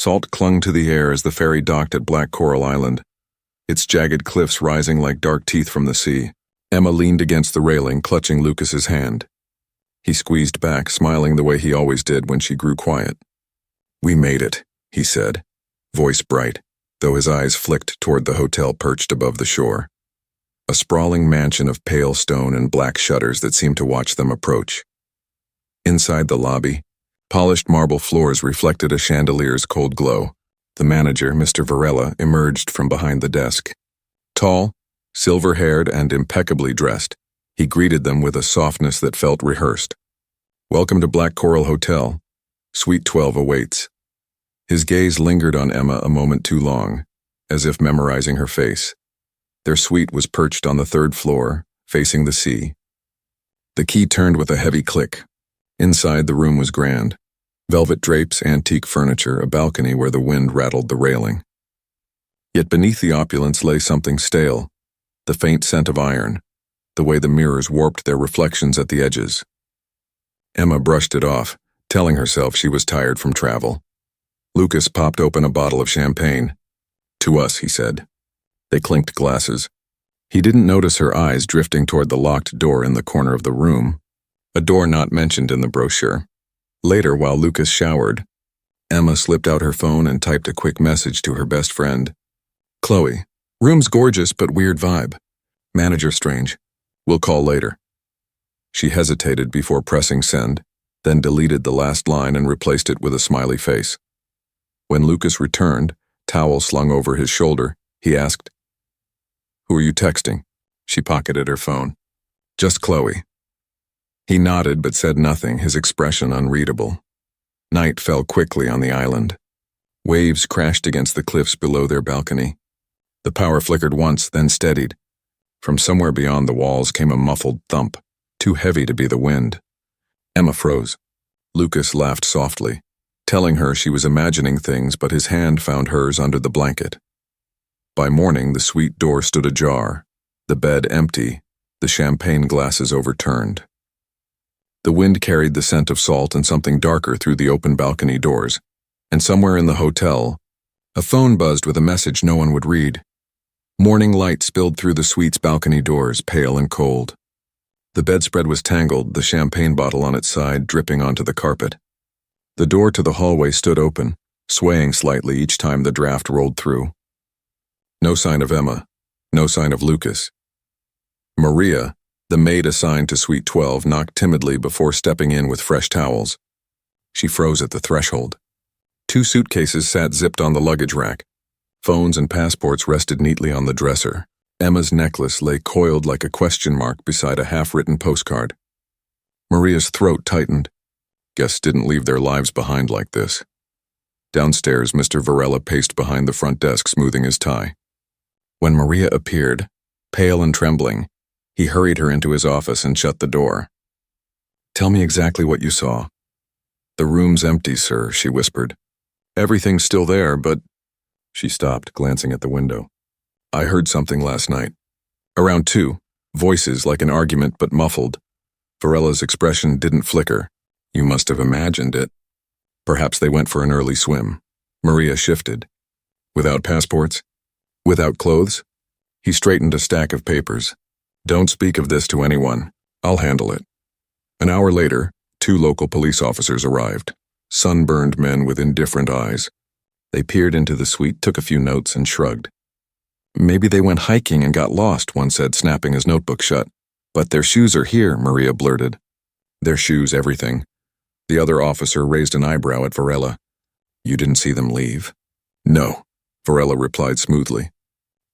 Salt clung to the air as the ferry docked at Black Coral Island, its jagged cliffs rising like dark teeth from the sea. Emma leaned against the railing, clutching Lucas's hand. He squeezed back, smiling the way he always did when she grew quiet. "We made it," he said, voice bright, though his eyes flicked toward the hotel perched above the shore. A sprawling mansion of pale stone and black shutters that seemed to watch them approach. Inside the lobby, polished marble floors reflected a chandelier's cold glow. The manager, Mr. Varela, emerged from behind the desk. Tall, silver-haired, and impeccably dressed, he greeted them with a softness that felt rehearsed. "Welcome to Black Coral Hotel. Suite 12 awaits." His gaze lingered on Emma a moment too long, as if memorizing her face. Their suite was perched on the 3rd floor, facing the sea. The key turned with a heavy click. Inside, the room was grand. Velvet drapes, antique furniture, a balcony where the wind rattled the railing. Yet beneath the opulence lay something stale, the faint scent of iron, the way the mirrors warped their reflections at the edges. Emma brushed it off, telling herself she was tired from travel. Lucas popped open a bottle of champagne. "To us," he said. They clinked glasses. He didn't notice her eyes drifting toward the locked door in the corner of the room, a door not mentioned in the brochure. Later, while Lucas showered, Emma slipped out her phone and typed a quick message to her best friend. "Chloe, room's gorgeous but weird vibe. Manager strange. We'll call later." She hesitated before pressing send, then deleted the last line and replaced it with a smiley face. When Lucas returned, towel slung over his shoulder, he asked, "Who are you texting?" She pocketed her phone. "Just Chloe." He nodded but said nothing, his expression unreadable. Night fell quickly on the island. Waves crashed against the cliffs below their balcony. The power flickered once, then steadied. From somewhere beyond the walls came a muffled thump, too heavy to be the wind. Emma froze. Lucas laughed softly, telling her she was imagining things, but his hand found hers under the blanket. By morning, the suite door stood ajar, the bed empty, the champagne glasses overturned. The wind carried the scent of salt and something darker through the open balcony doors, and somewhere in the hotel, a phone buzzed with a message no one would read. Morning light spilled through the suite's balcony doors, pale and cold. The bedspread was tangled, the champagne bottle on its side dripping onto the carpet. The door to the hallway stood open, swaying slightly each time the draft rolled through. No sign of Emma, no sign of Lucas. Maria, the maid assigned to Suite 12, knocked timidly before stepping in with fresh towels. She froze at the threshold. 2 suitcases sat zipped on the luggage rack. Phones and passports rested neatly on the dresser. Emma's necklace lay coiled like a question mark beside a half-written postcard. Maria's throat tightened. Guests didn't leave their lives behind like this. Downstairs, Mr. Varela paced behind the front desk, smoothing his tie. When Maria appeared, pale and trembling, he hurried her into his office and shut the door. "Tell me exactly what you saw." "The room's empty, sir," she whispered. "Everything's still there, but—" She stopped, glancing at the window. "I heard something last night. Around 2, voices like an argument but muffled." Varela's expression didn't flicker. "You must have imagined it." "Perhaps they went for an early swim." Maria shifted. "Without passports? Without clothes?" He straightened a stack of papers. "Don't speak of this to anyone. I'll handle it." An hour later, 2 local police officers arrived, sunburned men with indifferent eyes. They peered into the suite, took a few notes, and shrugged. "Maybe they went hiking and got lost," one said, snapping his notebook shut. "But their shoes are here," Maria blurted. "Their shoes, everything." The other officer raised an eyebrow at Varela. "You didn't see them leave?" "No," Varela replied smoothly.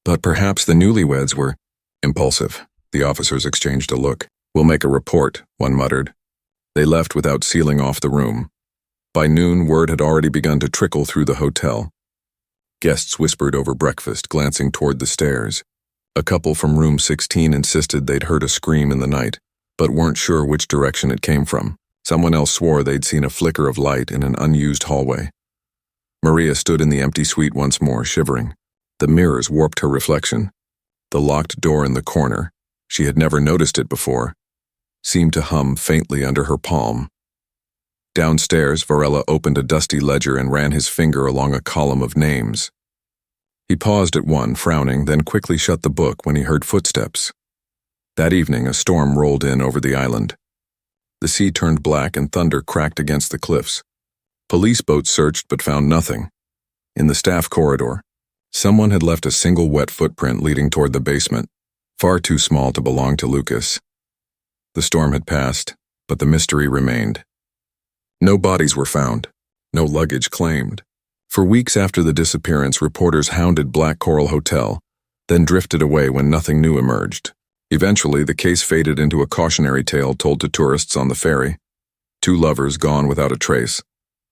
"But perhaps the newlyweds were—" "Impulsive." The officers exchanged a look. "We'll make a report," one muttered. They left without sealing off the room. By noon, word had already begun to trickle through the hotel. Guests whispered over breakfast, glancing toward the stairs. A couple from room 16 insisted they'd heard a scream in the night, but weren't sure which direction it came from. Someone else swore they'd seen a flicker of light in an unused hallway. Maria stood in the empty suite once more, shivering. The mirrors warped her reflection. The locked door in the corner, she had never noticed it before, seemed to hum faintly under her palm. Downstairs, Varela opened a dusty ledger and ran his finger along a column of names. He paused at one, frowning, then quickly shut the book when he heard footsteps. That evening, a storm rolled in over the island. The sea turned black and thunder cracked against the cliffs. Police boats searched but found nothing. In the staff corridor, someone had left a single wet footprint leading toward the basement, far too small to belong to Lucas. The storm had passed, but the mystery remained. No bodies were found, no luggage claimed. For weeks after the disappearance, reporters hounded Black Coral Hotel, then drifted away when nothing new emerged. Eventually, the case faded into a cautionary tale told to tourists on the ferry. Two lovers gone without a trace,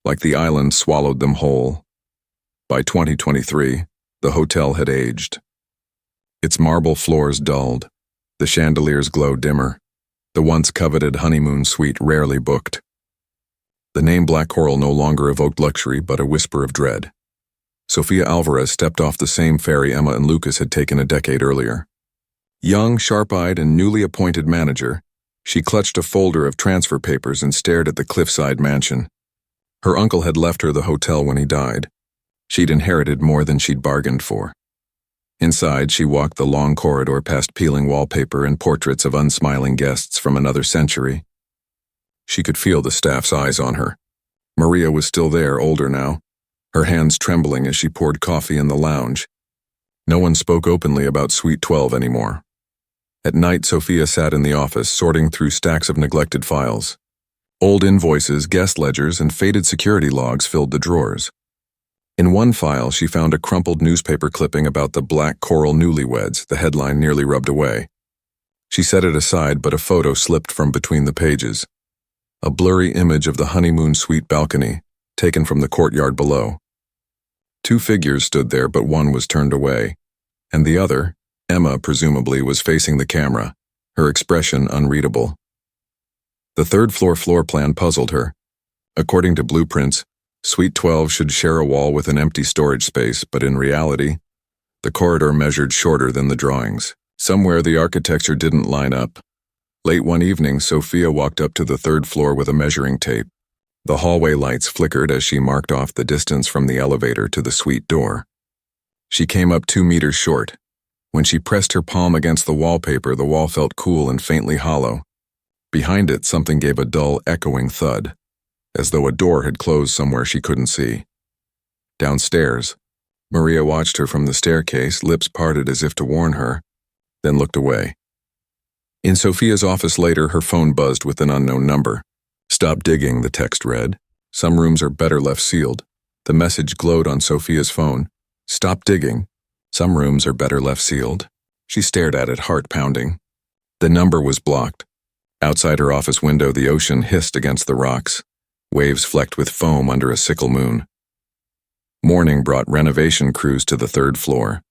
like the island swallowed them whole. By 2023, the hotel had aged. Its marble floors dulled, the chandeliers glowed dimmer, the once coveted honeymoon suite rarely booked. The name Black Coral no longer evoked luxury but a whisper of dread. Sofia Alvarez stepped off the same ferry Emma and Lucas had taken a decade earlier. Young, sharp-eyed, and newly appointed manager, she clutched a folder of transfer papers and stared at the cliffside mansion. Her uncle had left her the hotel when he died. She'd inherited more than she'd bargained for. Inside, she walked the long corridor past peeling wallpaper and portraits of unsmiling guests from another century. She could feel the staff's eyes on her. Maria was still there, older now, her hands trembling as she poured coffee in the lounge. No one spoke openly about Suite 12 anymore. At night, Sofia sat in the office, sorting through stacks of neglected files. Old invoices, guest ledgers, and faded security logs filled the drawers. In one file, she found a crumpled newspaper clipping about the Black Coral Newlyweds, the headline nearly rubbed away. She set it aside, but a photo slipped from between the pages. A blurry image of the honeymoon suite balcony, taken from the courtyard below. Two figures stood there, but one was turned away, and the other, Emma presumably, was facing the camera, her expression unreadable. The third-floor floor plan puzzled her. According to blueprints, Suite 12 should share a wall with an empty storage space, but in reality, the corridor measured shorter than the drawings. Somewhere the architecture didn't line up. Late one evening, Sofia walked up to the third floor with a measuring tape. The hallway lights flickered as she marked off the distance from the elevator to the suite door. She came up 2 meters short. When she pressed her palm against the wallpaper, the wall felt cool and faintly hollow. Behind it, something gave a dull, echoing thud, as though a door had closed somewhere she couldn't see. Downstairs, Maria watched her from the staircase, lips parted as if to warn her, then looked away. In Sofia's office later, her phone buzzed with an unknown number. "Stop digging," the text read. "Some rooms are better left sealed." The message glowed on Sofia's phone. "Stop digging. Some rooms are better left sealed." She stared at it, heart pounding. The number was blocked. Outside her office window, the ocean hissed against the rocks. Waves flecked with foam under a sickle moon. Morning brought renovation crews to the third floor.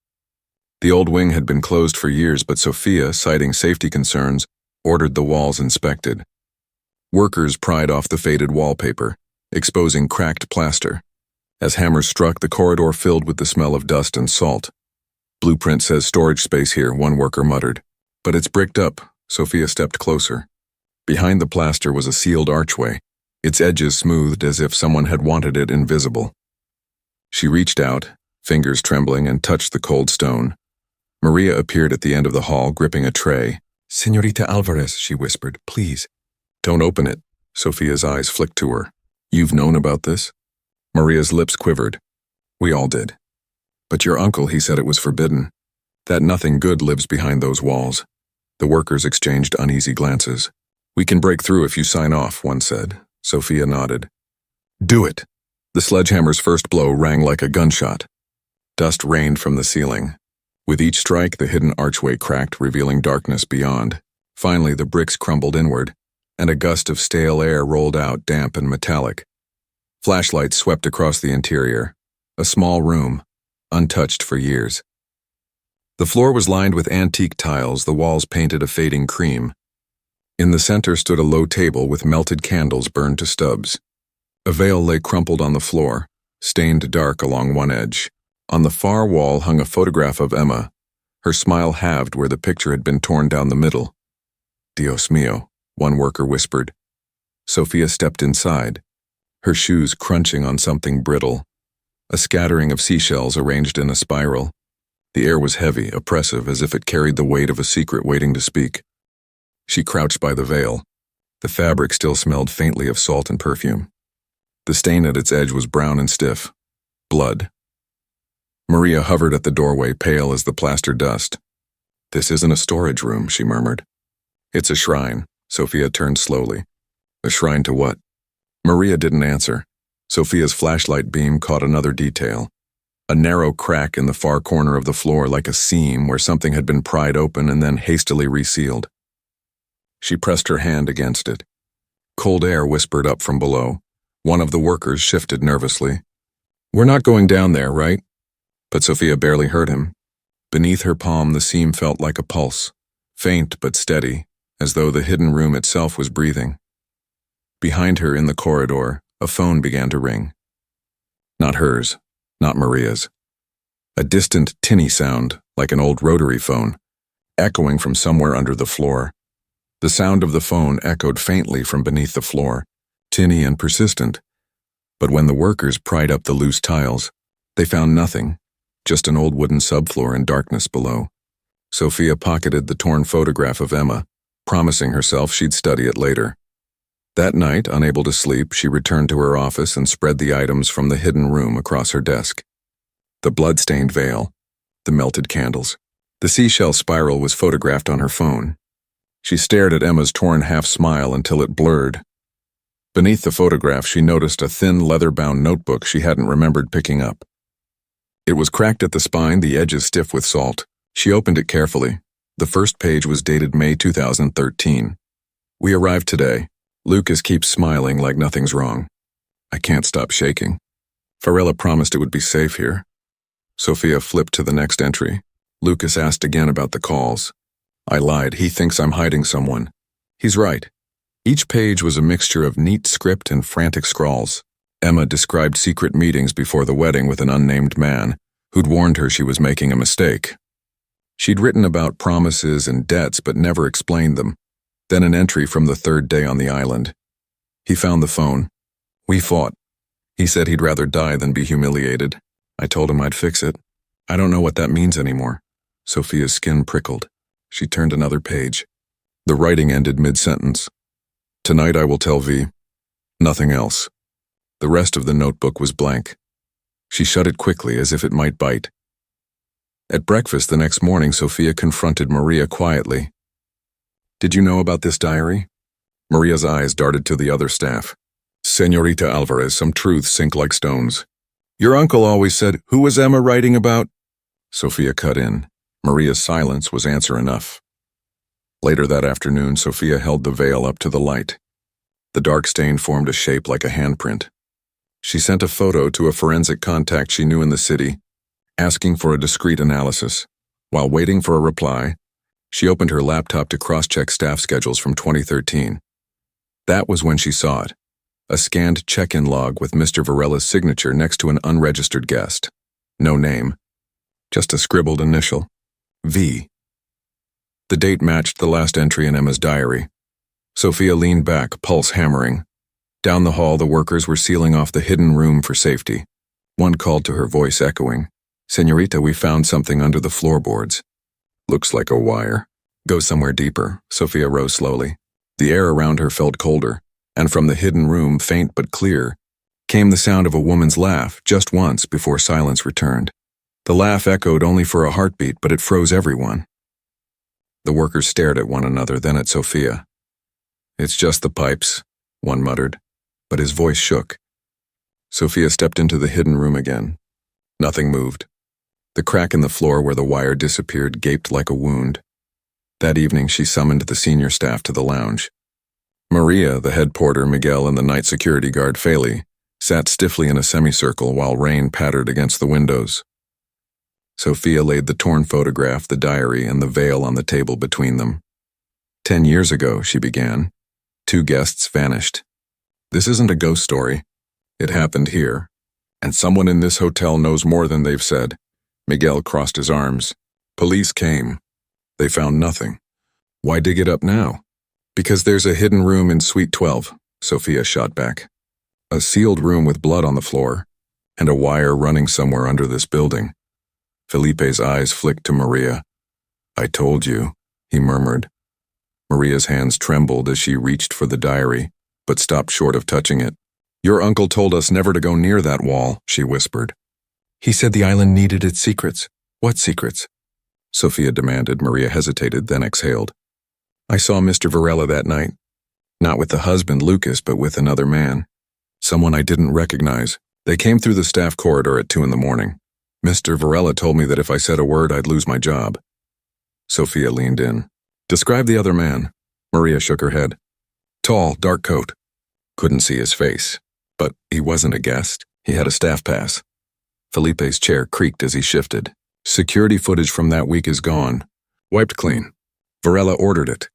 The old wing had been closed for years, but Sofia, citing safety concerns, ordered the walls inspected. Workers pried off the faded wallpaper, exposing cracked plaster. As hammers struck, the corridor filled with the smell of dust and salt. "Blueprint says storage space here," one worker muttered. "But it's bricked up." Sofia stepped closer. Behind the plaster was a sealed archway, its edges smoothed as if someone had wanted it invisible. She reached out, fingers trembling, and touched the cold stone. Maria appeared at the end of the hall, gripping a tray. "Señorita Alvarez," she whispered, "please." "Don't open it." Sofia's eyes flicked to her. "You've known about this?" Maria's lips quivered. "We all did. But your uncle, he said it was forbidden. That nothing good lives behind those walls." The workers exchanged uneasy glances. "We can break through if you sign off," one said. Sofia nodded. "Do it." The sledgehammer's first blow rang like a gunshot. Dust rained from the ceiling. With each strike, the hidden archway cracked, revealing darkness beyond. Finally, the bricks crumbled inward, and a gust of stale air rolled out, damp and metallic. Flashlights swept across the interior. A small room, untouched for years. The floor was lined with antique tiles, the walls painted a fading cream. In the center stood a low table with melted candles burned to stubs. A veil lay crumpled on the floor, stained dark along one edge. On the far wall hung a photograph of Emma, her smile halved where the picture had been torn down the middle. "Dios mío," one worker whispered. Sofia stepped inside, her shoes crunching on something brittle, a scattering of seashells arranged in a spiral. The air was heavy, oppressive, as if it carried the weight of a secret waiting to speak. She crouched by the veil. The fabric still smelled faintly of salt and perfume. The stain at its edge was brown and stiff. Blood. Maria hovered at the doorway, pale as the plaster dust. "This isn't a storage room," she murmured. "It's a shrine." Sophia turned slowly. "A shrine to what?" Maria didn't answer. Sophia's flashlight beam caught another detail. A narrow crack in the far corner of the floor, like a seam where something had been pried open and then hastily resealed. She pressed her hand against it. Cold air whispered up from below. One of the workers shifted nervously. "We're not going down there, right?" But Sophia barely heard him. Beneath her palm, the seam felt like a pulse, faint but steady, as though the hidden room itself was breathing. Behind her in the corridor, a phone began to ring. Not hers, not Maria's. A distant, tinny sound, like an old rotary phone, echoing from somewhere under the floor. The sound of the phone echoed faintly from beneath the floor, tinny and persistent. But when the workers pried up the loose tiles, they found nothing, just an old wooden subfloor and darkness below. Sophia pocketed the torn photograph of Emma, promising herself she'd study it later. That night, unable to sleep, she returned to her office and spread the items from the hidden room across her desk. The blood-stained veil, the melted candles. The seashell spiral was photographed on her phone. She stared at Emma's torn half-smile until it blurred. Beneath the photograph, she noticed a thin, leather-bound notebook she hadn't remembered picking up. It was cracked at the spine, the edges stiff with salt. She opened it carefully. The first page was dated May 2013. "We arrived today. Lucas keeps smiling like nothing's wrong. I can't stop shaking. Farella promised it would be safe here." Sophia flipped to the next entry. Lucas asked again about the calls. "I lied. He thinks I'm hiding someone." "He's right." Each page was a mixture of neat script and frantic scrawls. Emma described secret meetings before the wedding with an unnamed man who'd warned her she was making a mistake. She'd written about promises and debts but never explained them. Then an entry from the third day on the island. He found the phone. "We fought. He said he'd rather die than be humiliated. I told him I'd fix it. I don't know what that means anymore." Sophia's skin prickled. She turned another page. The writing ended mid-sentence. "Tonight I will tell V. Nothing else." The rest of the notebook was blank. She shut it quickly as if it might bite. At breakfast the next morning, Sophia confronted Maria quietly. "Did you know about this diary?" Maria's eyes darted to the other staff. "Señorita Alvarez, some truths sink like stones. Your uncle always said, 'Who was Emma writing about?'" Sophia cut in. Maria's silence was answer enough. Later that afternoon, Sophia held the veil up to the light. The dark stain formed a shape like a handprint. She sent a photo to a forensic contact she knew in the city, asking for a discreet analysis. While waiting for a reply, she opened her laptop to cross-check staff schedules from 2013. That was when she saw it, a scanned check-in log with Mr. Varella's signature next to an unregistered guest. No name, just a scribbled initial, V. The date matched the last entry in Emma's diary. Sophia leaned back, pulse hammering. Down the hall, the workers were sealing off the hidden room for safety. One called to her, voice echoing. "Señorita, we found something under the floorboards." "Looks like a wire." "Go somewhere deeper." Sophia rose slowly. The air around her felt colder, and from the hidden room, faint but clear, came the sound of a woman's laugh, just once before silence returned. The laugh echoed only for a heartbeat, but it froze everyone. The workers stared at one another, then at Sophia. "It's just the pipes," one muttered, but his voice shook. Sophia stepped into the hidden room again. Nothing moved. The crack in the floor where the wire disappeared gaped like a wound. That evening, she summoned the senior staff to the lounge. Maria, the head porter, Miguel, and the night security guard, Faley, sat stiffly in a semicircle while rain pattered against the windows. Sophia laid the torn photograph, the diary, and the veil on the table between them. 10 years ago, she began. 2 guests vanished. This isn't a ghost story. It happened here. And someone in this hotel knows more than they've said. Miguel crossed his arms. Police came. They found nothing. Why dig it up now? Because there's a hidden room in Suite 12, Sophia shot back. A sealed room with blood on the floor, and a wire running somewhere under this building. Felipe's eyes flicked to Maria. "I told you," he murmured. Maria's hands trembled as she reached for the diary, but stopped short of touching it. "Your uncle told us never to go near that wall," she whispered. "He said the island needed its secrets." "What secrets?" Sophia demanded. Maria hesitated, then exhaled. "I saw Mr. Varela that night. Not with the husband, Lucas, but with another man. Someone I didn't recognize. They came through the staff corridor at 2 a.m. Mr. Varela told me that if I said a word, I'd lose my job." Sophia leaned in. "Describe the other man." Maria shook her head. "Tall, dark coat. Couldn't see his face. But he wasn't a guest. He had a staff pass." Felipe's chair creaked as he shifted. "Security footage from that week is gone. Wiped clean. Varela ordered it.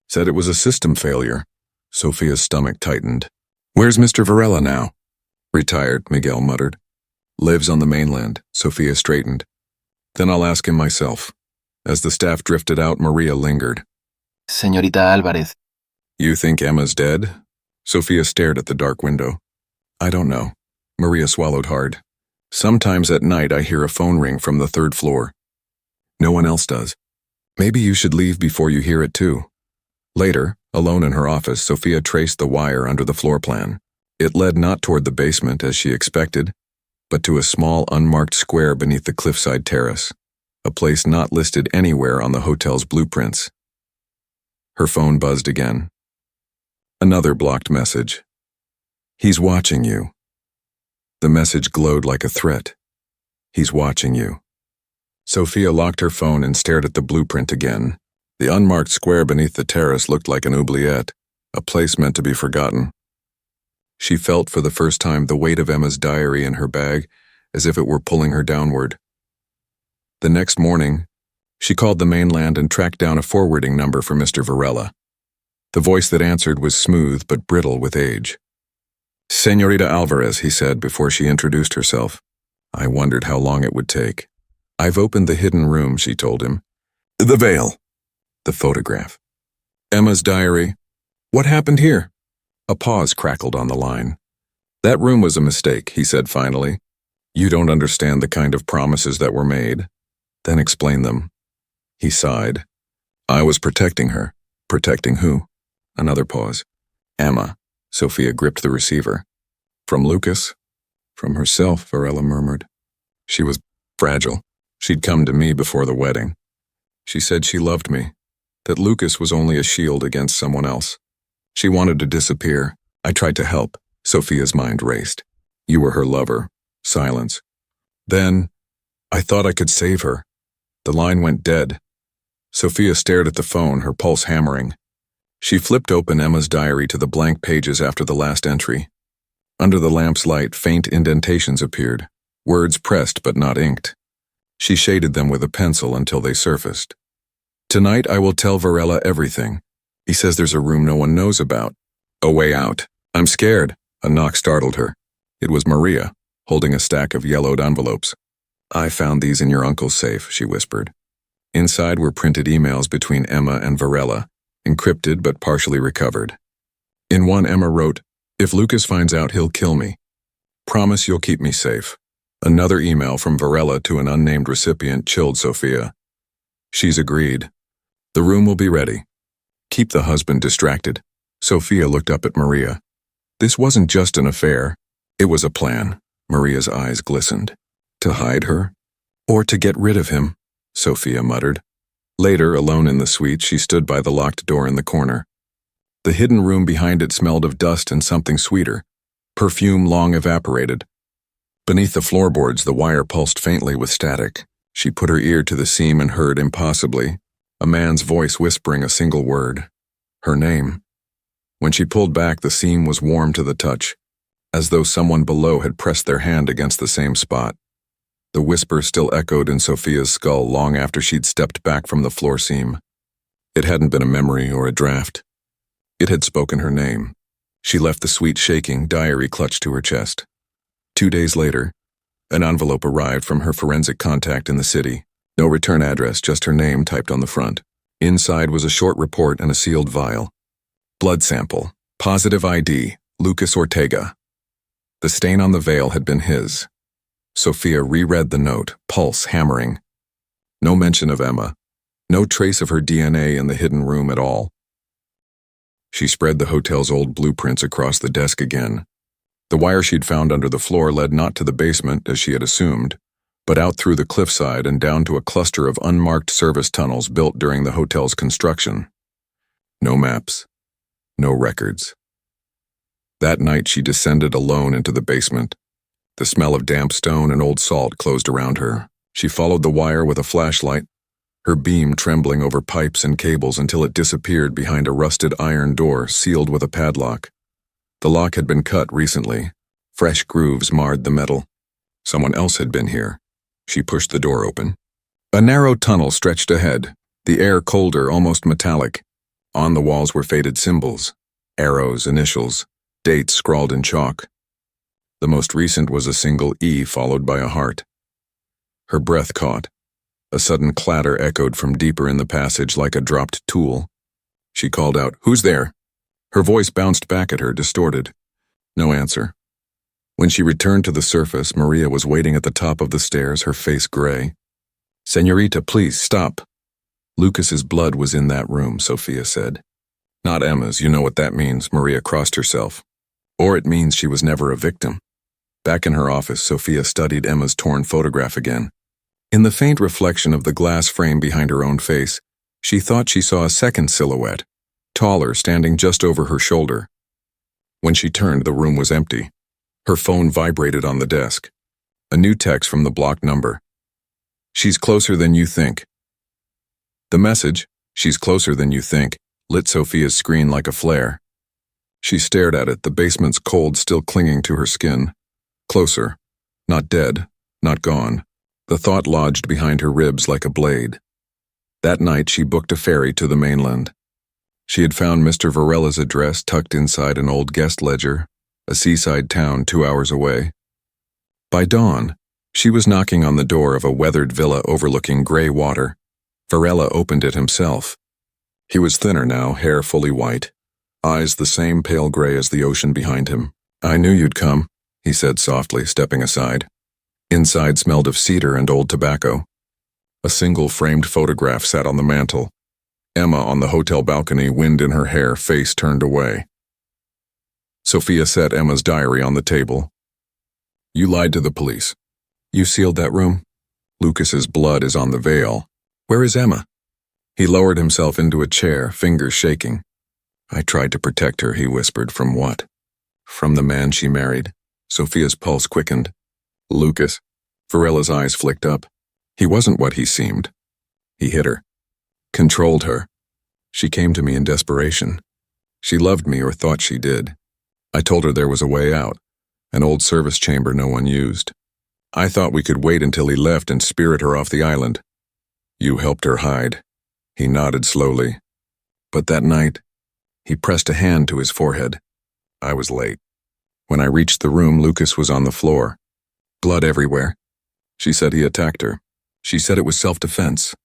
Said it was a system failure." Sophia's stomach tightened. "Where's Mr. Varela now?" "Retired," Miguel muttered. "Lives on the mainland." Sophia straightened. "Then I'll ask him myself." As the staff drifted out, Maria lingered. Señorita Álvarez. "You think Emma's dead?" Sophia stared at the dark window. "I don't know." Maria swallowed hard. "Sometimes at night I hear a phone ring from the 3rd floor. No one else does. Maybe you should leave before you hear it too." Later, alone in her office, Sophia traced the wire under the floor plan. It led not toward the basement as she expected, but to a small unmarked square beneath the cliffside terrace, a place not listed anywhere on the hotel's blueprints. Her phone buzzed again. Another blocked message. "He's watching you." The message glowed like a threat. "He's watching you." Sophia locked her phone and stared at the blueprint again. The unmarked square beneath the terrace looked like an oubliette, a place meant to be forgotten. She felt for the first time the weight of Emma's diary in her bag, as if it were pulling her downward. The next morning, she called the mainland and tracked down a forwarding number for Mr. Varela. The voice that answered was smooth but brittle with age. "Señorita Alvarez," he said before she introduced herself. I wondered how long it would take. "I've opened the hidden room," she told him. "The veil." The photograph. "Emma's diary." "What happened here?" A pause crackled on the line. "That room was a mistake," he said finally. "You don't understand the kind of promises that were made." "Then explain them." He sighed. "I was protecting her." "Protecting who?" Another pause. "Emma." Sophia gripped the receiver. "From Lucas?" "From herself," Varela murmured. "She was fragile. She'd come to me before the wedding. She said she loved me, that Lucas was only a shield against someone else. She wanted to disappear. I tried to help." Sophia's mind raced. "You were her lover." Silence. "Then, I thought I could save her." The line went dead. Sophia stared at the phone, her pulse hammering. She flipped open Emma's diary to the blank pages after the last entry. Under the lamp's light, faint indentations appeared, words pressed but not inked. She shaded them with a pencil until they surfaced. "Tonight I will tell Varela everything. He says there's a room no one knows about. A way out. I'm scared." A knock startled her. It was Maria, holding a stack of yellowed envelopes. "I found these in your uncle's safe," she whispered. Inside were printed emails between Emma and Varela, encrypted but partially recovered. In one, Emma wrote, "If Lucas finds out, he'll kill me. Promise you'll keep me safe." Another email from Varela to an unnamed recipient chilled Sophia. "She's agreed. The room will be ready. Keep the husband distracted." Sophia looked up at Maria. This wasn't just an affair. It was a plan. Maria's eyes glistened. "To hide her? Or to get rid of him?" Sophia muttered. Later, alone in the suite, she stood by the locked door in the corner. The hidden room behind it smelled of dust and something sweeter, perfume long evaporated. Beneath the floorboards, the wire pulsed faintly with static. She put her ear to the seam and heard impossibly a man's voice whispering a single word. Her name. When she pulled back, the seam was warm to the touch, as though someone below had pressed their hand against the same spot. The whisper still echoed in Sophia's skull long after she'd stepped back from the floor seam. It hadn't been a memory or a draft. It had spoken her name. She left the suite shaking, diary clutched to her chest. 2 days later, an envelope arrived from her forensic contact in the city. No return address, just her name typed on the front. Inside was a short report and a sealed vial. Blood sample. Positive ID. Lucas Ortega. The stain on the veil had been his. Sophia reread the note, pulse hammering. No mention of Emma. No trace of her DNA in the hidden room at all. She spread the hotel's old blueprints across the desk again. The wire she'd found under the floor led not to the basement, as she had assumed, but out through the cliffside and down to a cluster of unmarked service tunnels built during the hotel's construction. No maps. No records. That night she descended alone into the basement. The smell of damp stone and old salt closed around her. She followed the wire with a flashlight, her beam trembling over pipes and cables until it disappeared behind a rusted iron door sealed with a padlock. The lock had been cut recently. Fresh grooves marred the metal. Someone else had been here. She pushed the door open. A narrow tunnel stretched ahead, the air colder, almost metallic. On the walls were faded symbols, arrows, initials, dates scrawled in chalk. The most recent was a single E followed by a heart. Her breath caught. A sudden clatter echoed from deeper in the passage like a dropped tool. She called out, "Who's there?" Her voice bounced back at her, distorted. No answer. When she returned to the surface, Maria was waiting at the top of the stairs, her face gray. "Señorita, please, stop." Lucas's blood was in that room, Sophia said. Not Emma's, you know what that means, Maria crossed herself. Or it means she was never a victim. Back in her office, Sophia studied Emma's torn photograph again. In the faint reflection of the glass frame behind her own face, she thought she saw a second silhouette, taller, standing just over her shoulder. When she turned, the room was empty. Her phone vibrated on the desk. A new text from the blocked number. "She's closer than you think." The message, "She's closer than you think," lit Sophia's screen like a flare. She stared at it, the basement's cold still clinging to her skin. Closer. Not dead. Not gone. The thought lodged behind her ribs like a blade. That night she booked a ferry to the mainland. She had found Mr. Varella's address tucked inside an old guest ledger, a seaside town 2 hours away. By dawn, she was knocking on the door of a weathered villa overlooking gray water. Varela opened it himself. He was thinner now, hair fully white, eyes the same pale gray as the ocean behind him. "I knew you'd come," he said softly, stepping aside. Inside smelled of cedar and old tobacco. A single framed photograph sat on the mantel. Emma on the hotel balcony, wind in her hair, face turned away. Sophia set Emma's diary on the table. "You lied to the police. You sealed that room. Lucas's blood is on the veil. Where is Emma?" He lowered himself into a chair, fingers shaking. "I tried to protect her," he whispered. "From what?" "From the man she married." Sophia's pulse quickened. "Lucas." Varella's eyes flicked up. He wasn't what he seemed. He hit her. Controlled her. She came to me in desperation. She loved me, or thought she did. I told her there was a way out, an old service chamber no one used. I thought we could wait until he left and spirit her off the island. You helped her hide. He nodded slowly. But that night, he pressed a hand to his forehead. I was late. When I reached the room, Lucas was on the floor. Blood everywhere. She said he attacked her. She said it was self-defense.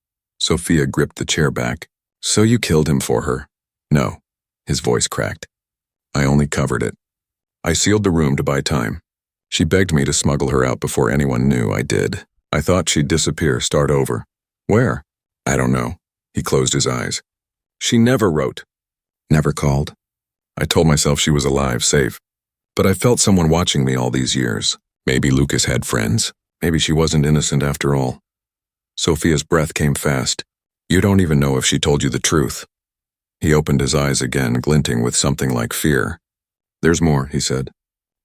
Sophia gripped the chair back. "So you killed him for her?" "No." His voice cracked. "I only covered it. I sealed the room to buy time. She begged me to smuggle her out before anyone knew. I did. I thought she'd disappear, start over. Where? I don't know." He closed his eyes. "She never wrote. Never called. I told myself she was alive, safe. But I felt someone watching me all these years. Maybe Lucas had friends. Maybe she wasn't innocent after all." Sophia's breath came fast. "You don't even know if she told you the truth." He opened his eyes again, glinting with something like fear. "There's more," he said.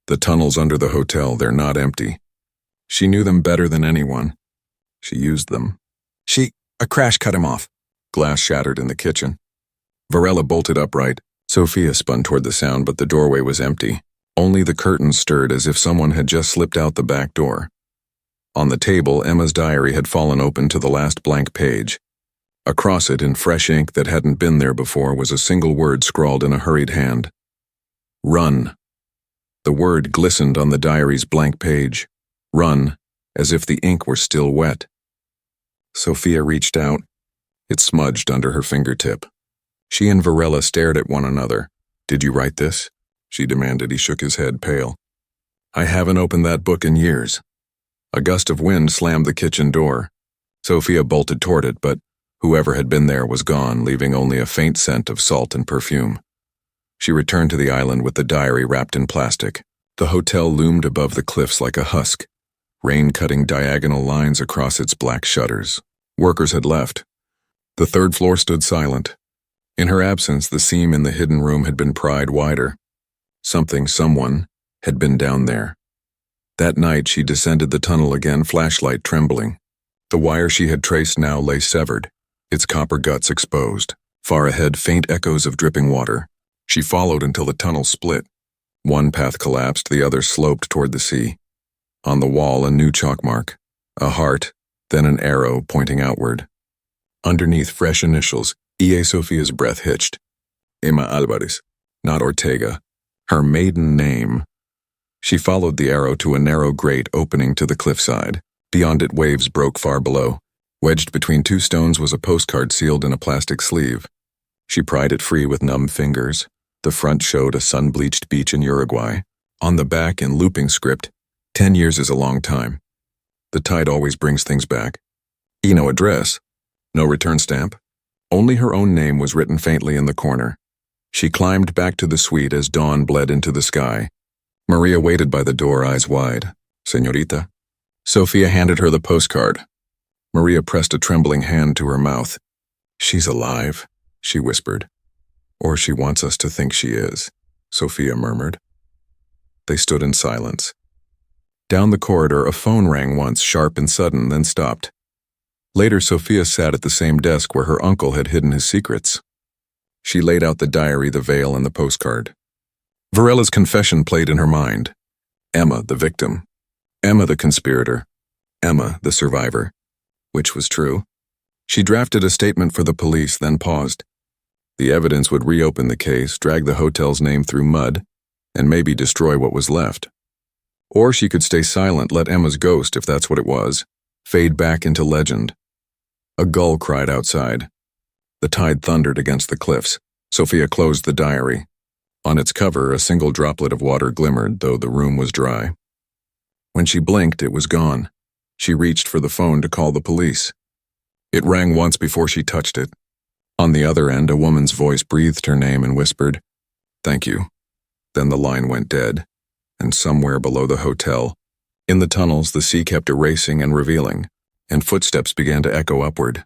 "The tunnels under the hotel, they're not empty. She knew them better than anyone. She used them. A crash cut him off." Glass shattered in the kitchen. Varela bolted upright. Sophia spun toward the sound, but the doorway was empty. Only the curtains stirred as if someone had just slipped out the back door. On the table, Emma's diary had fallen open to the last blank page. Across it, in fresh ink that hadn't been there before, was a single word scrawled in a hurried hand. "Run." The word glistened on the diary's blank page. Run, as if the ink were still wet. Sophia reached out. It smudged under her fingertip. She and Varela stared at one another. "Did you write this?" she demanded. He shook his head, pale. I haven't opened that book in years. A gust of wind slammed the kitchen door. Sophia bolted toward it, but whoever had been there was gone, leaving only a faint scent of salt and perfume. She returned to the island with the diary wrapped in plastic. The hotel loomed above the cliffs like a husk, rain cutting diagonal lines across its black shutters. Workers had left. The third floor stood silent. In her absence, the seam in the hidden room had been pried wider. Someone, had been down there. That night, she descended the tunnel again, flashlight trembling. The wire she had traced now lay severed, its copper guts exposed. Far ahead, faint echoes of dripping water. She followed until the tunnel split. One path collapsed, the other sloped toward the sea. On the wall, a new chalk mark. A heart, then an arrow pointing outward. Underneath, fresh initials. E.A. Sophia's breath hitched. Emma Alvarez, not Ortega. Her maiden name. She followed the arrow to a narrow grate opening to the cliffside. Beyond it, waves broke far below. Wedged between two stones was a postcard sealed in a plastic sleeve. She pried it free with numb fingers. The front showed a sun-bleached beach in Uruguay. On the back, in looping script, 10 years is a long time. The tide always brings things back. No address. No return stamp. Only her own name was written faintly in the corner. She climbed back to the suite as dawn bled into the sky. Maria waited by the door, eyes wide. Señorita. Sophia handed her the postcard. Maria pressed a trembling hand to her mouth. She's alive, she whispered. Or she wants us to think she is, Sophia murmured. They stood in silence. Down the corridor, a phone rang once, sharp and sudden, then stopped. Later, Sophia sat at the same desk where her uncle had hidden his secrets. She laid out the diary, the veil, and the postcard. Varella's confession played in her mind. Emma, the victim. Emma, the conspirator. Emma, the survivor. Which was true? She drafted a statement for the police, then paused. The evidence would reopen the case, drag the hotel's name through mud, and maybe destroy what was left. Or she could stay silent, let Emma's ghost, if that's what it was, fade back into legend. A gull cried outside. The tide thundered against the cliffs. Sophia closed the diary. On its cover, a single droplet of water glimmered, though the room was dry. When she blinked, it was gone. She reached for the phone to call the police. It rang once before she touched it. On the other end, a woman's voice breathed her name and whispered, "Thank you." Then the line went dead, and somewhere below the hotel, in the tunnels, the sea kept erasing and revealing, and footsteps began to echo upward.